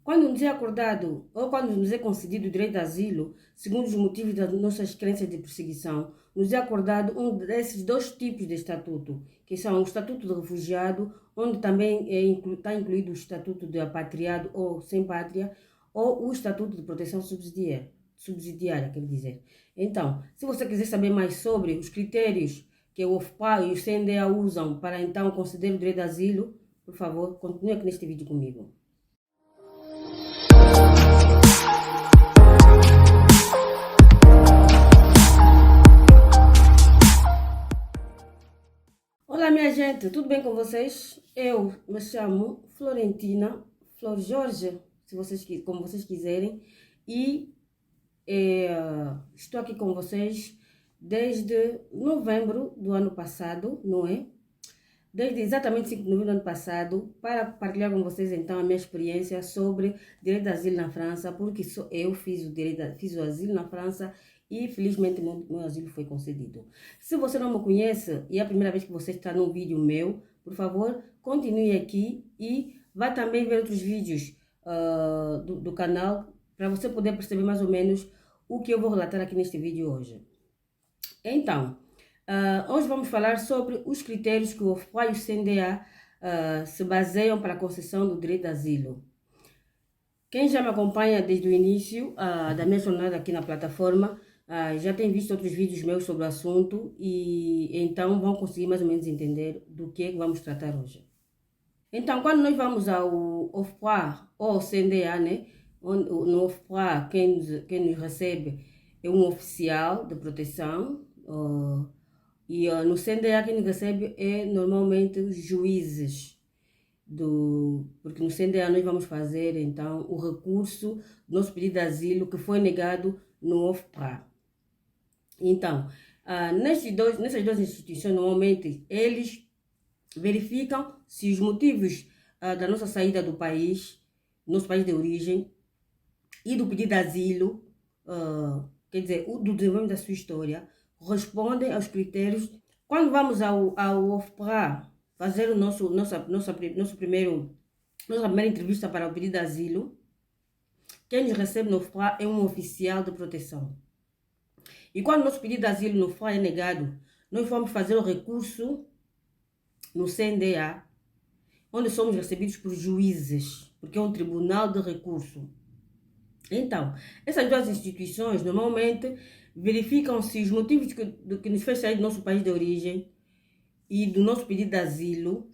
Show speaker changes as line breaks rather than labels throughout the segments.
Quando nos é acordado ou quando nos é concedido o direito de asilo, segundo os motivos das nossas crenças de perseguição, nos é acordado um desses dois tipos de estatuto, que são o estatuto de refugiado, onde também está incluído o estatuto de apatriado ou sem pátria, ou o estatuto de proteção subsidiária, quer dizer. Então, se você quiser saber mais sobre os critérios que o OFPA e o CNDA usam para então conceder o direito de asilo, por favor, continue aqui neste vídeo comigo. Olá, minha gente, tudo bem com vocês? Eu me chamo Florentina, Flor Jorge, como vocês quiserem, e estou aqui com vocês desde novembro do ano passado, não é? Desde exatamente 5 de novembro do ano passado, para partilhar com vocês então a minha experiência sobre direito de asilo na França, porque eu fiz o asilo na França e felizmente meu asilo foi concedido. Se você não me conhece e é a primeira vez que você está num vídeo meu, por favor, continue aqui e vá também ver outros vídeos do canal para você poder perceber mais ou menos o que eu vou relatar aqui neste vídeo hoje. Então, hoje vamos falar sobre os critérios que o OFPA e o CNDA se baseiam para a concessão do direito de asilo. Quem já me acompanha desde o início da minha jornada aqui na plataforma, já tem visto outros vídeos meus sobre o assunto e então vão conseguir mais ou menos entender do que vamos tratar hoje. Então, quando nós vamos ao OFPA ou ao CNDA, né, no OFPA quem nos recebe é um oficial de proteção, e no CNDA quem nos recebe é normalmente os juízes, porque no CNDA nós vamos fazer então o recurso do nosso pedido de asilo que foi negado no OFPRA. Então, nessas duas instituições, normalmente eles verificam se os motivos da nossa saída do país, nosso país de origem, e do pedido de asilo, quer dizer, do desenvolvimento da sua história, correspondem aos critérios. Quando vamos ao OFPRA fazer nossa primeira entrevista para o pedido de asilo, quem nos recebe no OFPRA é um oficial de proteção. E quando o nosso pedido de asilo no OFPRA é negado, nós vamos fazer o recurso no CNDA, onde somos recebidos por juízes, porque é um tribunal de recurso. Então, essas duas instituições normalmente verificam se os motivos que nos fez sair do nosso país de origem e do nosso pedido de asilo,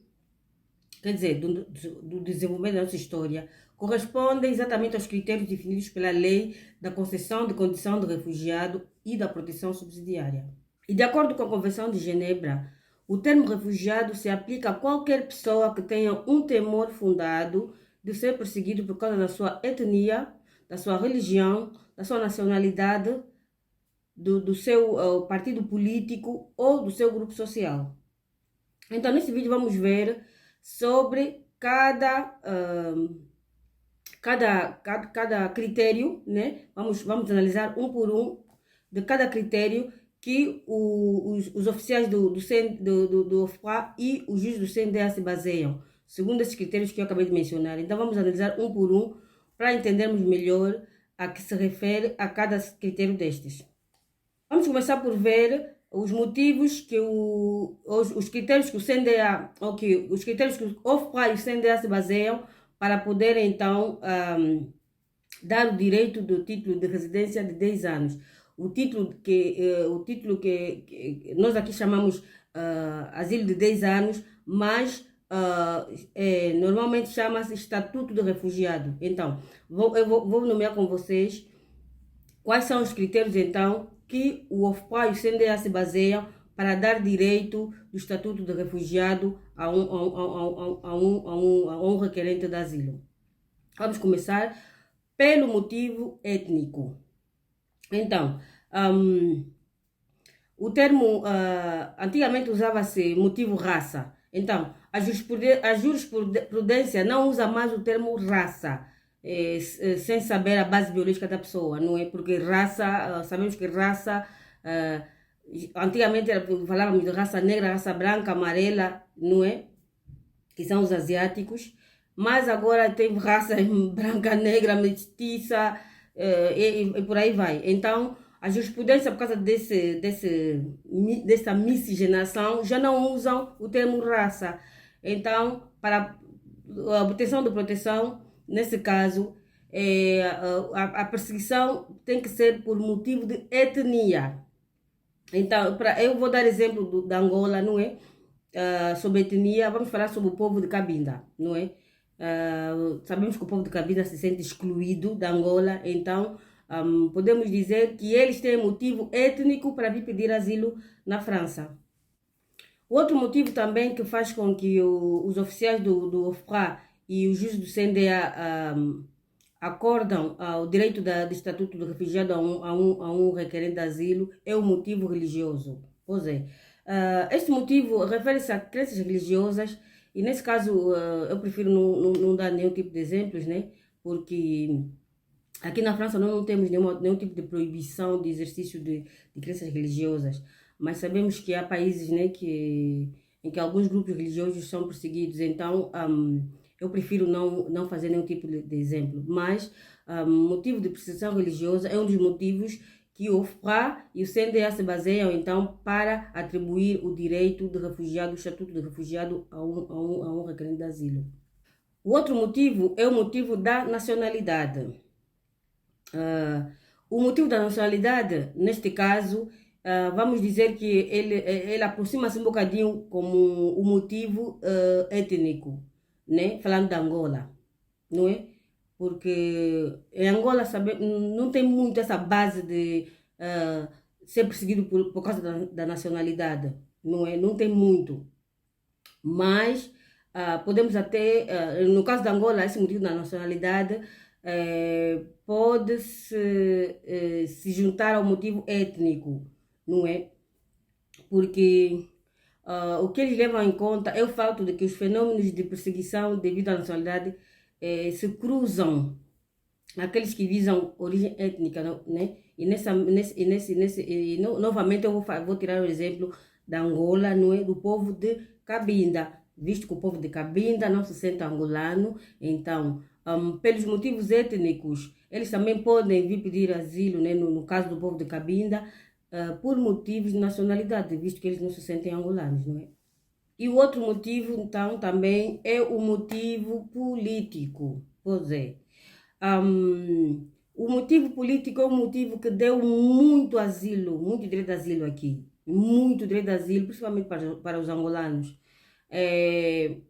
quer dizer, do desenvolvimento da nossa história, correspondem exatamente aos critérios definidos pela lei da concessão de condição de refugiado e da proteção subsidiária. E de acordo com a Convenção de Genebra, o termo refugiado se aplica a qualquer pessoa que tenha um temor fundado de ser perseguido por causa da sua etnia, da sua religião, da sua nacionalidade, do seu partido político ou do seu grupo social. Então, nesse vídeo vamos ver sobre cada critério, né? Vamos analisar um por um de cada critério que os oficiais do OFPA e os juízes do CNDA se baseiam, segundo esses critérios que eu acabei de mencionar. Então, vamos analisar um por um para entendermos melhor a que se refere a cada critério destes. Vamos começar por ver os motivos que os critérios que o CNDA, ou que os critérios que o OFPA e o CNDA se baseiam para poder então dar o direito do título de residência de 10 anos. O título que nós aqui chamamos asilo de 10 anos, mas normalmente chama-se Estatuto de Refugiado. Então, eu vou nomear com vocês quais são os critérios, então, que o OFPA e o CNDA se baseiam para dar direito do Estatuto de Refugiado a um requerente de asilo. Vamos começar pelo motivo étnico. Então, o termo, antigamente usava-se motivo raça. Então, a jurisprudência não usa mais o termo raça, sem saber a base biológica da pessoa, não é? Porque raça, sabemos que raça, antigamente falávamos de raça negra, raça branca, amarela, não é? Que são os asiáticos. mas agora tem raça branca, negra, mestiça, e por aí vai. Então, a jurisprudência, por causa dessa miscigenação, já não usam o termo raça. Então, para a obtenção de proteção, nesse caso, a perseguição tem que ser por motivo de etnia. Então, eu vou dar exemplo da Angola, não é? Sobre etnia, vamos falar sobre o povo de Cabinda, não é? Sabemos que o povo de Cabinda se sente excluído da Angola, então podemos dizer que eles têm motivo étnico para vir pedir asilo na França. Outro motivo também que faz com que os oficiais do OFPRA e os juízes do CNDA acordam o direito do Estatuto do Refugiado a um requerente de asilo é o motivo religioso. Pois é. Este motivo refere-se a crenças religiosas e, nesse caso, eu prefiro não dar nenhum tipo de exemplos, né? Porque aqui na França nós não temos nenhum tipo de proibição de exercício de crenças religiosas, mas sabemos que há países, né, em que alguns grupos religiosos são perseguidos, então eu prefiro não fazer nenhum tipo de exemplo, mas motivo de perseguição religiosa é um dos motivos que o FPRA e o CNDA se baseiam, então, para atribuir o direito de refugiado, o estatuto de refugiado a um requerente de asilo. O outro motivo é o motivo da nacionalidade. O motivo da nacionalidade, neste caso, vamos dizer que ele aproxima-se um bocadinho como o motivo étnico, né? Falando da Angola, não é? Porque em Angola não tem muito essa base de ser perseguido por causa da nacionalidade, não é? Não tem muito. Mas podemos até, no caso da Angola, esse motivo da nacionalidade pode se juntar ao motivo étnico, não é? Porque o que eles levam em conta é o fato de que os fenômenos de perseguição devido à nacionalidade se cruzam aqueles que visam origem étnica, né? E novamente eu vou tirar o exemplo da Angola, não é? Do povo de Cabinda, visto que o povo de Cabinda não se sente angolano, então, pelos motivos étnicos, eles também podem vir pedir asilo, né? No caso do povo de Cabinda, por motivos de nacionalidade, visto que eles não se sentem angolanos, não é? E o outro motivo, então, também é o motivo político. Pois é. O motivo político é um motivo que deu muito asilo, muito direito de asilo aqui. Muito direito de asilo, principalmente para os angolanos.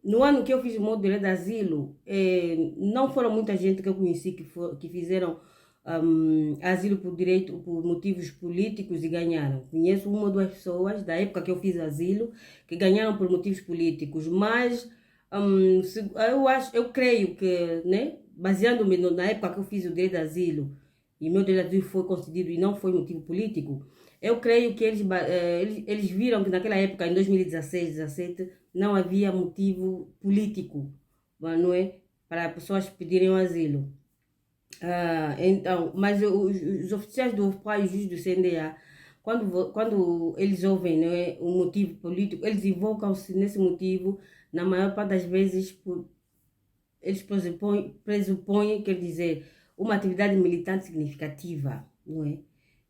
No ano que eu fiz o modo de direito de asilo, não foram muita gente que eu conheci que fizeram asilo por motivos políticos e ganharam. Conheço uma ou duas pessoas da época que eu fiz asilo que ganharam por motivos políticos, mas eu creio que, né, baseando-me na época que eu fiz o direito de asilo e meu direito de asilo foi concedido e não foi motivo político, eu creio que eles viram que naquela época, em 2016, 2017, não havia motivo político, não é, para pessoas pedirem o asilo. Então, mas os oficiais do OFPRA e os juízes do CNDA, quando eles ouvem, né, um motivo político, eles invocam-se nesse motivo, na maior parte das vezes, eles pressupõem, quer dizer, uma atividade militante significativa, não é?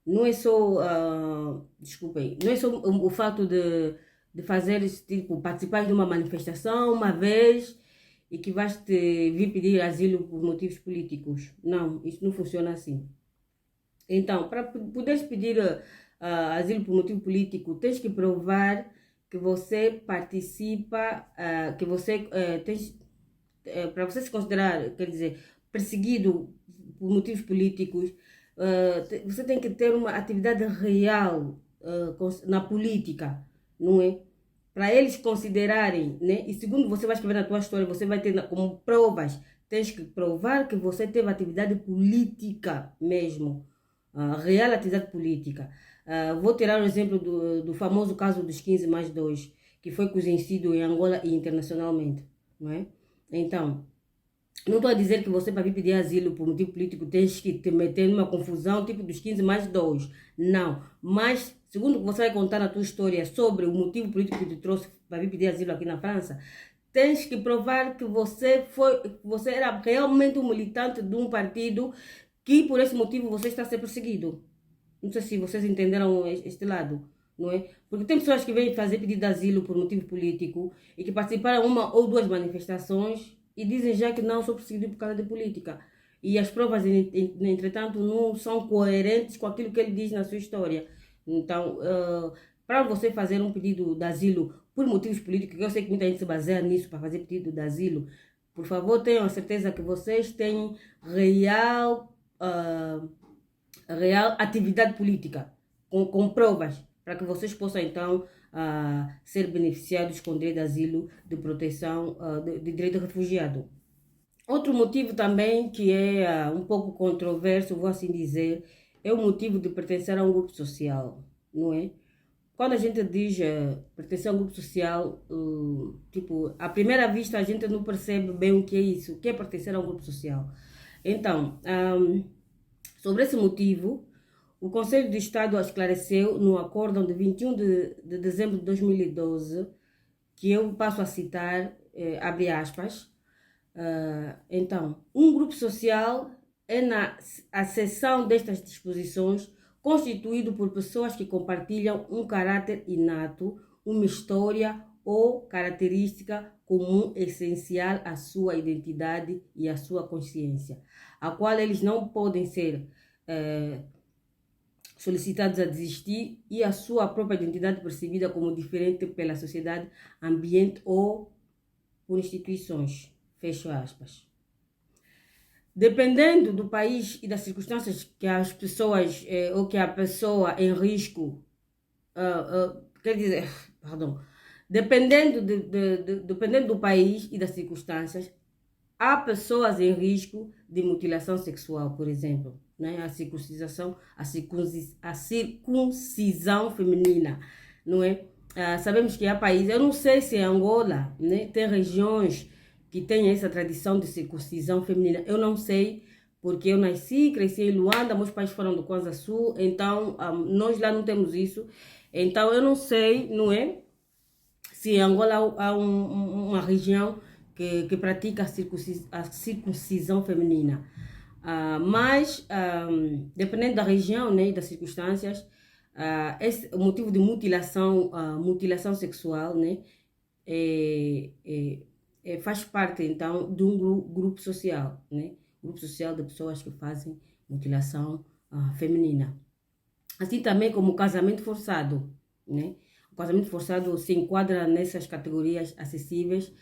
Não é só, desculpem, não é só o fato de fazer, tipo, participar de uma manifestação uma vez e que vais te vir pedir asilo por motivos políticos. Não, isso não funciona assim. Então, para poderes pedir asilo por motivo político, tens que provar que você participa, que você para você se considerar, quer dizer, perseguido por motivos políticos, você tem que ter uma atividade real na política, não é? Para eles considerarem, né? E segundo você vai escrever na tua história, você vai ter como provas, tens que provar que você teve atividade política mesmo, real atividade política. Vou tirar o exemplo do famoso caso dos 15 mais 2, que foi conhecido em Angola e internacionalmente, não é? Então, não estou a dizer que você, para vir pedir asilo por motivo político, tens que te meter numa confusão tipo dos 15 mais 2. Não. Mas, segundo o que você vai contar na tua história sobre o motivo político que te trouxe para vir pedir asilo aqui na França, tens que provar que você era realmente um militante de um partido que por esse motivo você está a ser perseguido. Não sei se vocês entenderam este lado, não é? Porque tem pessoas que vêm fazer pedido de asilo por motivo político e que participaram uma ou duas manifestações e dizem já que não sou perseguido por causa de política. E as provas, entretanto, não são coerentes com aquilo que ele diz na sua história. Então, para você fazer um pedido de asilo por motivos políticos, que eu sei que muita gente se baseia nisso para fazer pedido de asilo, por favor, tenham a certeza que vocês têm real atividade política, com provas, para que vocês possam então ser beneficiados com direito de asilo, de proteção, de direito de refugiado. Outro motivo também que é um pouco controverso, vou assim dizer, é o motivo de pertencer a um grupo social, não é? Quando a gente diz pertencer a um grupo social, tipo, à primeira vista a gente não percebe bem o que é isso, o que é pertencer a um grupo social. Então, sobre esse motivo, o Conselho de Estado esclareceu no acórdão de 21 de dezembro de 2012, que eu passo a citar, abre aspas, então, um grupo social é a seção destas disposições constituído por pessoas que compartilham um caráter inato, uma história ou característica comum essencial à sua identidade e à sua consciência, a qual eles não podem ser solicitados a desistir e a sua própria identidade percebida como diferente pela sociedade, ambiente ou por instituições. Fecho aspas. Dependendo do país e das circunstâncias que as pessoas ou que a pessoa em risco, quer dizer, perdão, dependendo do país e das circunstâncias, há pessoas em risco de mutilação sexual, por exemplo, né? A circuncisão feminina, não é? Sabemos que há países, eu não sei se em Angola, né, tem regiões que têm essa tradição de circuncisão feminina, eu não sei, porque eu nasci, cresci em Luanda, meus pais foram do Kwanza Sul, então nós lá não temos isso, então eu não sei, não é? Se em Angola há uma região que pratica a circuncisão feminina. Mas, dependendo da região, né, e das circunstâncias, o motivo de mutilação sexual, né, faz parte, então, de um grupo social, né, grupo social de pessoas que fazem mutilação feminina. Assim também como o casamento forçado, né, o casamento forçado se enquadra nessas categorias acessíveis,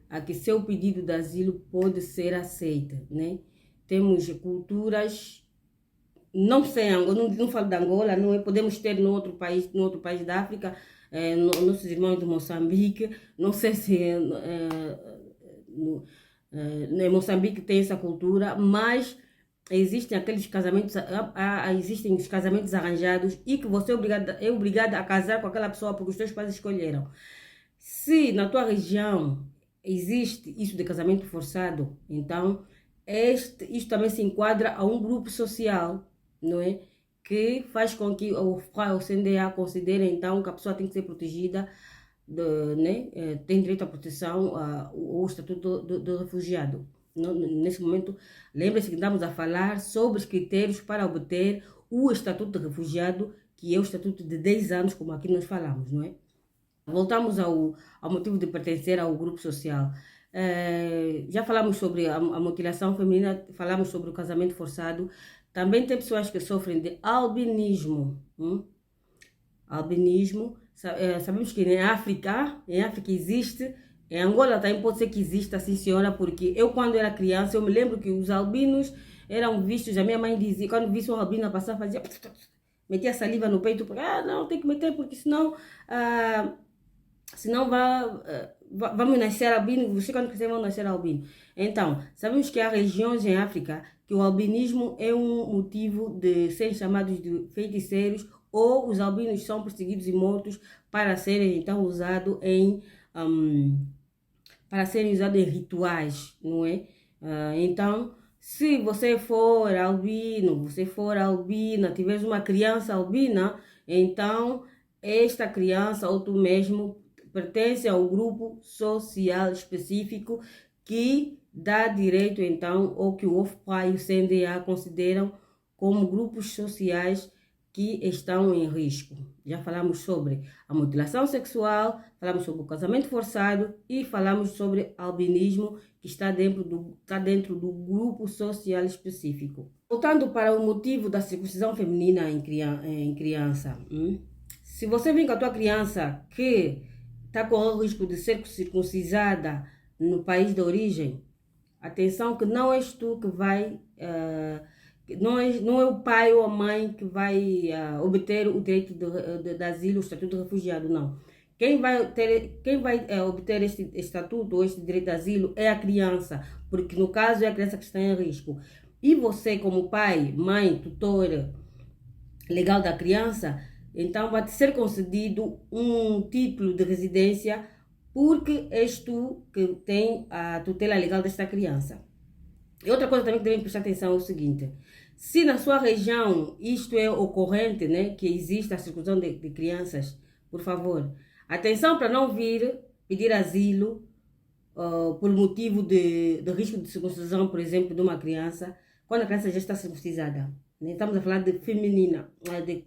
a que seu pedido de asilo pode ser aceito, né? Temos culturas, não sei, não falo de Angola, não é? Podemos ter no outro país da África, nossos irmãos de Moçambique, não sei se em Moçambique tem essa cultura, mas existem aqueles casamentos, existem os casamentos arranjados e que você é obrigada a casar com aquela pessoa porque os seus pais escolheram. Se na tua região existe isso de casamento forçado, então isto também se enquadra a um grupo social, não é? Que faz com que o CNDA considere então que a pessoa tem que ser protegida, né? Tem direito à proteção, o estatuto do refugiado. Nesse momento, lembre-se que estamos a falar sobre os critérios para obter o estatuto de refugiado, que é o estatuto de 10 anos, como aqui nós falamos, não é? Voltamos ao motivo de pertencer ao grupo social. Já falamos sobre a mutilação feminina, falamos sobre o casamento forçado. Também tem pessoas que sofrem de albinismo. Albinismo, sabemos que em África existe, em Angola também pode ser que exista, sim senhora, porque eu quando era criança, eu me lembro que os albinos eram vistos, a minha mãe dizia, quando visse um albino passar, fazia, metia saliva no peito, porque, não, tem que meter, porque senão vamos nascer albino, você quando crescer vão nascer albino. Então, sabemos que há regiões em África que o albinismo é um motivo de serem chamados de feiticeiros ou os albinos são perseguidos e mortos para serem então usados em rituais, não é? Então, se você for albino, tiveres uma criança albina, então esta criança ou tu mesmo pertence a um grupo social específico que dá direito, então, ou que o OFPRA e o CNDA consideram como grupos sociais que estão em risco. Já falamos sobre a mutilação sexual, falamos sobre o casamento forçado e falamos sobre albinismo, que está dentro do grupo social específico. Voltando para o motivo da circuncisão feminina em criança. Se você vem com a tua criança que está com o risco de ser circuncisada no país de origem, atenção que não és tu que vai, não é o pai ou a mãe que vai obter o direito de asilo, o estatuto de refugiado, não. Quem vai obter este estatuto ou este direito de asilo é a criança, porque no caso é a criança que está em risco. E você, como pai, mãe, tutor legal da criança, então vai te ser concedido um título de residência porque és tu que tem a tutela legal desta criança. E outra coisa também que devem prestar atenção é o seguinte: se na sua região isto é ocorrente, né, que existe a circuncisão de crianças, por favor, atenção para não vir pedir asilo por motivo de risco de circuncisão, por exemplo, de uma criança, quando a criança já está circuncisada. Né? Estamos a falar de feminina, de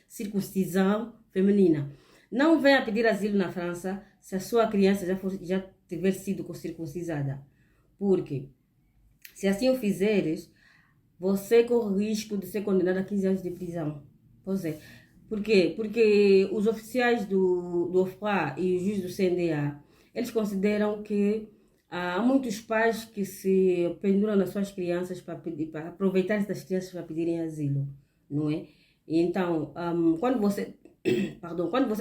circuncisão feminina. Não venha pedir asilo na França se a sua criança já tiver sido circuncisada. Porque se assim o fizeres, você corre risco de ser condenado a 15 anos de prisão. Pois é. Por quê? Porque os oficiais do OFPRA e os juízes do CNDA, eles consideram que há muitos pais que se penduram nas suas crianças para aproveitar essas crianças para pedirem asilo, não é? Então, quando você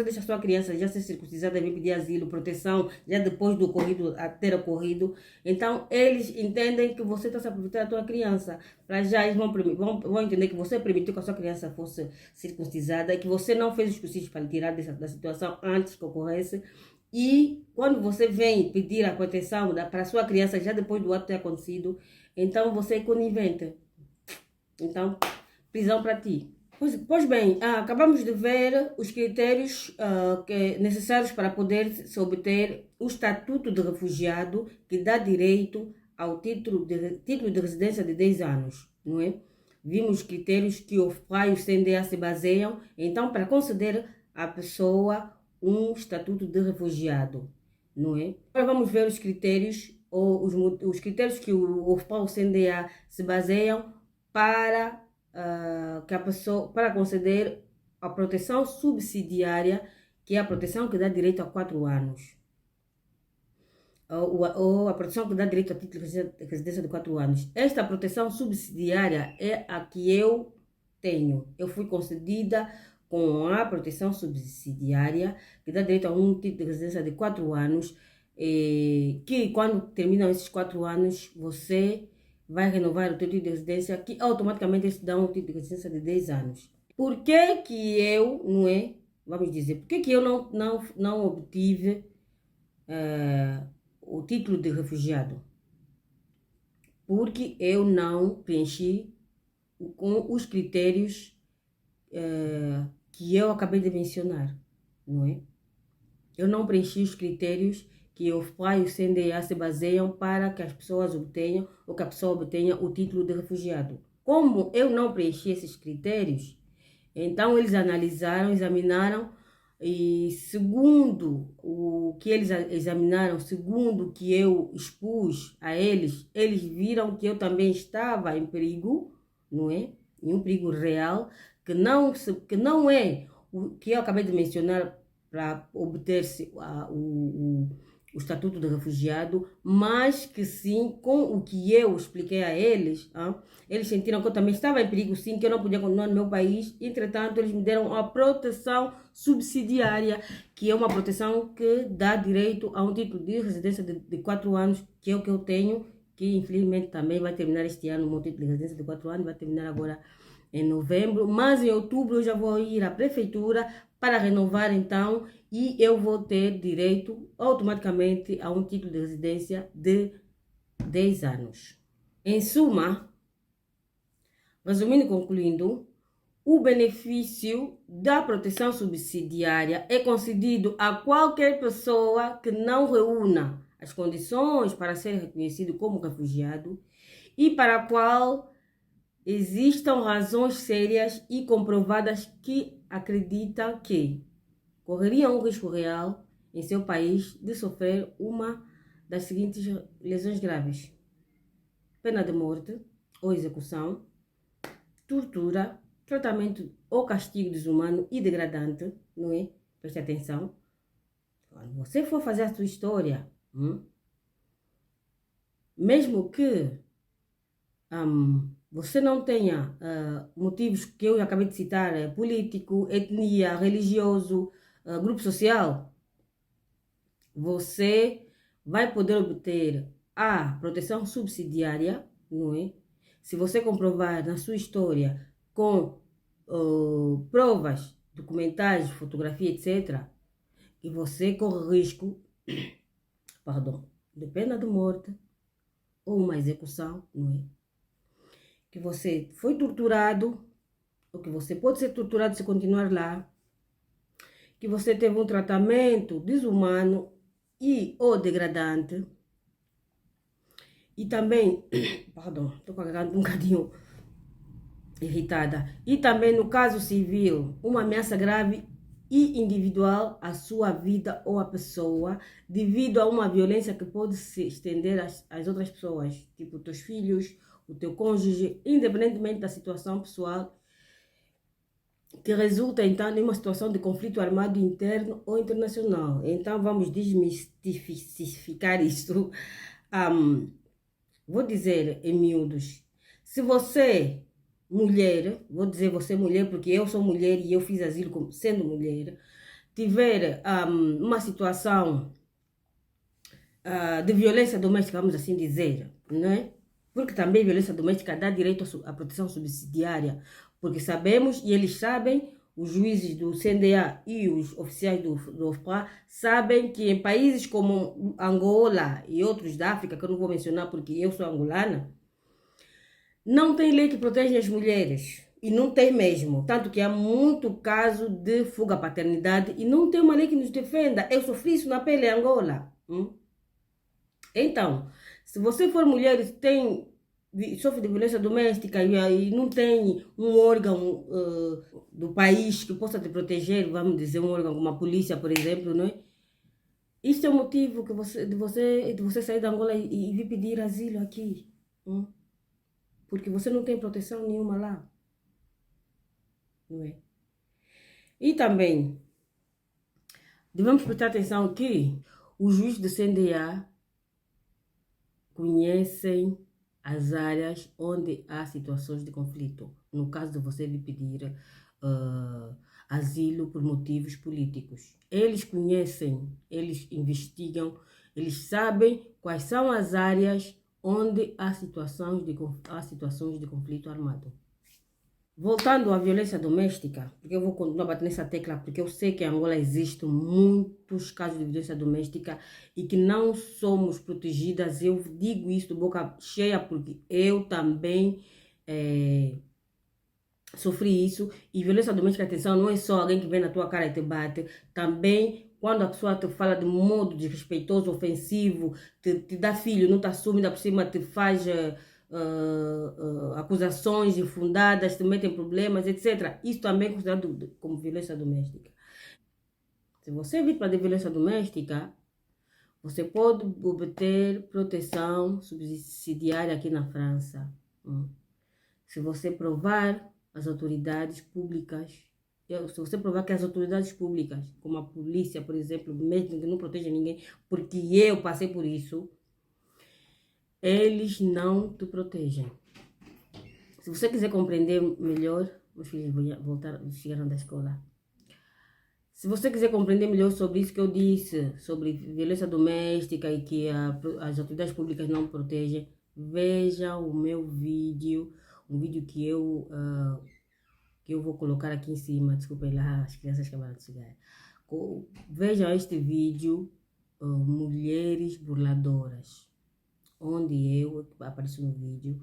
deixa a sua criança já ser circuncisada, vem pedir asilo, proteção, já depois do ocorrido, ter ocorrido, então eles entendem que você está se aproveitando da tua criança. Para já eles vão entender que você permitiu que a sua criança fosse circuncisada e que você não fez os possíveis para tirar da situação antes que ocorresse. E quando você vem pedir a proteção para a sua criança já depois do ato ter acontecido, então você é conivente. Então, prisão para ti. Pois bem, acabamos de ver os critérios necessários para poder se obter o estatuto de refugiado, que dá direito ao título de residência de 10 anos, não é? Vimos os critérios que o FPRA e o CNDA se baseiam, então, para conceder à pessoa um estatuto de refugiado, não é? Agora vamos ver os critérios, ou os critérios que o FPRA e o CNDA se baseiam para para conceder a proteção subsidiária, que é a proteção que dá direito a 4 anos. Ou a proteção que dá direito a título de residência de 4 anos. Esta proteção subsidiária é a que eu tenho. Eu fui concedida com a proteção subsidiária, que dá direito a um título de residência de 4 anos, que quando terminam esses 4 anos, você vai renovar o teu título de residência, que automaticamente eles dão um título de residência de 10 anos. Por que que eu, não é? Vamos dizer, por que que eu não obtive o título de refugiado? Porque eu não preenchi com os critérios que eu acabei de mencionar, não é? Eu não preenchi os critérios que o FPRA e o CNDA se baseiam para que as pessoas obtenham, ou que a pessoa obtenha o título de refugiado. Como eu não preenchi esses critérios, então eles analisaram, examinaram, e segundo o que eles examinaram, segundo o que eu expus a eles, eles viram que eu também estava em perigo, não é? Em um perigo real, que não é o que eu acabei de mencionar para obter-se o estatuto de refugiado, mas que sim, com o que eu expliquei a eles, eles sentiram que eu também estava em perigo, sim, que eu não podia continuar no meu país. Entretanto, eles me deram a proteção subsidiária, que é uma proteção que dá direito a um título de residência de 4 anos, que é o que eu tenho, que infelizmente também vai terminar este ano, o meu título de residência de 4 anos, vai terminar agora em novembro, mas em outubro eu já vou ir à prefeitura para renovar então, e eu vou ter direito automaticamente a um título de residência de 10 anos. Em suma, resumindo e concluindo, o benefício da proteção subsidiária é concedido a qualquer pessoa que não reúna as condições para ser reconhecido como refugiado e para a qual existam razões sérias e comprovadas que acreditam que correriam um risco real em seu país de sofrer uma das seguintes lesões graves: pena de morte ou execução, tortura, tratamento ou castigo desumano e degradante, não é? Preste atenção. Quando você for fazer a sua história, mesmo que você não tenha motivos que eu acabei de citar, político, etnia, religioso, grupo social, você vai poder obter a proteção subsidiária, não é? Se você comprovar na sua história com provas documentais, fotografia, etc., que você corre risco, perdão, de pena de morte ou uma execução, não é? Que você foi torturado, ou que você pode ser torturado se continuar lá, que você teve um tratamento desumano e ou degradante, e também, perdão, estou com a garganta um bocadinho irritada, e também no caso civil, uma ameaça grave e individual à sua vida ou à pessoa, devido a uma violência que pode se estender às outras pessoas, tipo teus filhos, o teu cônjuge, independentemente da situação pessoal, que resulta então em uma situação de conflito armado interno ou internacional. Então vamos desmistificar isso. Vou dizer em miúdos, se você, mulher, vou dizer você mulher porque eu sou mulher e eu fiz asilo sendo mulher, tiver uma situação de violência doméstica, vamos assim dizer, não é? Porque também violência doméstica dá direito à proteção subsidiária, porque sabemos, e eles sabem, os juízes do CNDA e os oficiais do OFPRA sabem que em países como Angola e outros da África, que eu não vou mencionar porque eu sou angolana, não tem lei que protege as mulheres. E não tem mesmo. Tanto que há muito caso de fuga à paternidade e não tem uma lei que nos defenda. Eu sofri isso na pele em Angola. Então, se você for mulher e sofre de violência doméstica e não tem um órgão do país que possa te proteger, vamos dizer, um órgão como a polícia, por exemplo, não é? Isso é o motivo de você sair da Angola e vir pedir asilo aqui. Porque você não tem proteção nenhuma lá. Não é? E também, devemos prestar atenção que os juízes do CNDA conhecem as áreas onde há situações de conflito. No caso de você vir pedir asilo por motivos políticos. Eles conhecem, eles investigam, eles sabem quais são as áreas onde há situações de conflito armado. Voltando à violência doméstica, porque eu vou continuar batendo nessa tecla, porque eu sei que em Angola existem muitos casos de violência doméstica e que não somos protegidas. Eu digo isso de boca cheia porque eu também sofri isso. E violência doméstica, atenção, não é só alguém que vem na tua cara e te bate. Também quando a pessoa te fala de modo desrespeitoso, ofensivo, te dá filho, não te assume, ainda por cima te faz acusações infundadas, te metem problemas, etc. Isso também é considerado como violência doméstica. Se você é vítima de violência doméstica, você pode obter proteção subsidiária aqui na França. Se você provar as autoridades públicas, se você provar que as autoridades públicas, como a polícia, por exemplo, mesmo que não proteja ninguém, porque eu passei por isso, eles não te protegem. Se você quiser compreender melhor, meus filhos chegaram da escola. Se você quiser compreender melhor sobre isso que eu disse, sobre violência doméstica e que as autoridades públicas não protegem, veja o meu vídeo, um vídeo que eu vou colocar aqui em cima. Desculpem lá, as crianças acabaram de chegar. Vejam este vídeo, Mulheres Burladoras, onde eu apareço no vídeo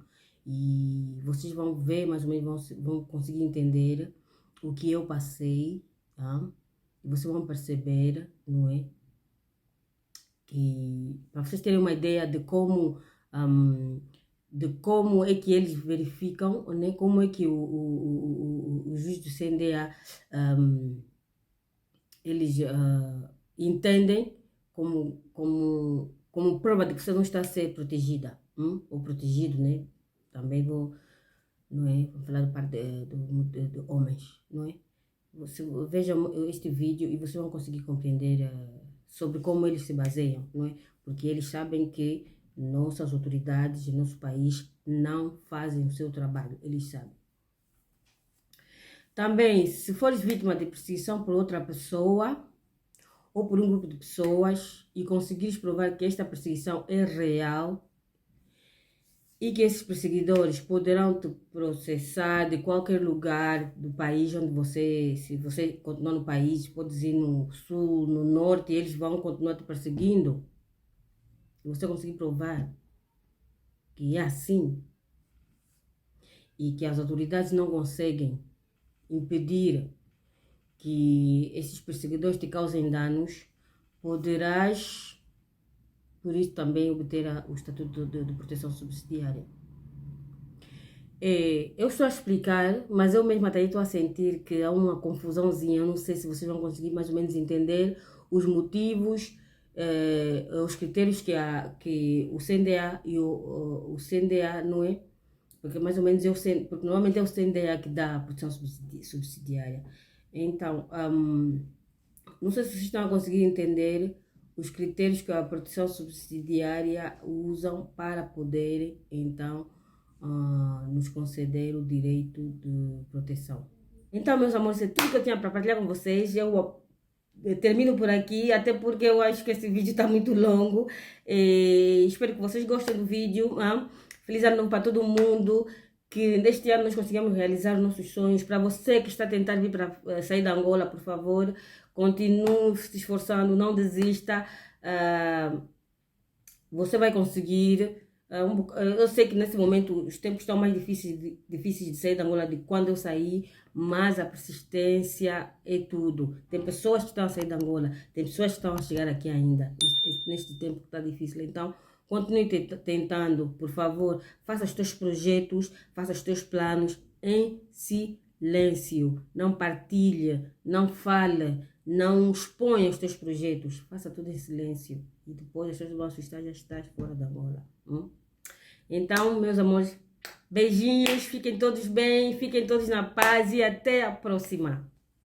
E vocês vão ver, mais ou menos, vão conseguir entender o que eu passei, tá? E vocês vão perceber, não é? Que, para vocês terem uma ideia de como é que eles verificam, né? Como é que o juiz do CNDA, eles entendem como prova de que você não está a ser protegida, ou protegido, né? Também vou, não é? Vou falar da parte de homens, não é? Vejam este vídeo e vocês vão conseguir compreender sobre como eles se baseiam, não é? Porque eles sabem que nossas autoridades de nosso país não fazem o seu trabalho, eles sabem. Também, se fores vítima de perseguição por outra pessoa ou por um grupo de pessoas e conseguires provar que esta perseguição é real e que esses perseguidores poderão te processar de qualquer lugar do país onde você, se você continuar no país, pode ir no sul, no norte, eles vão continuar te perseguindo. E você conseguir provar que é assim e que as autoridades não conseguem impedir que esses perseguidores te causem danos, poderás, por isso, também obter o estatuto de proteção subsidiária. Eu estou a explicar, mas eu mesma até estou a sentir que há uma confusãozinha. Eu não sei se vocês vão conseguir mais ou menos entender os motivos, os critérios que o CNDA e o CNDA, não é? Porque mais ou menos porque normalmente é o CNDA que dá a proteção subsidiária. Então, não sei se vocês estão a conseguir entender os critérios que a proteção subsidiária usam para poder, então, nos conceder o direito de proteção. Então, meus amores, é tudo que eu tinha para partilhar com vocês. Eu termino por aqui, até porque eu acho que esse vídeo está muito longo. Espero que vocês gostem do vídeo. Feliz ano novo para todo mundo. Que neste ano nós conseguimos realizar nossos sonhos. Para você que está a tentar vir para sair da Angola, por favor, continue se esforçando, não desista. Você vai conseguir. Eu sei que nesse momento os tempos estão mais difíceis de sair da Angola de quando eu saí, mas a persistência é tudo. Tem pessoas que estão a sair da Angola, tem pessoas que estão a chegar aqui ainda, neste tempo que está difícil. Então, continue tentando, por favor, faça os teus projetos, faça os teus planos em silêncio. Não partilhe, não fale, não exponha os teus projetos. Faça tudo em silêncio. E depois as pessoas vão assustar, já estás fora da Angola. Então, meus amores, beijinhos, fiquem todos bem, fiquem todos na paz e até a próxima.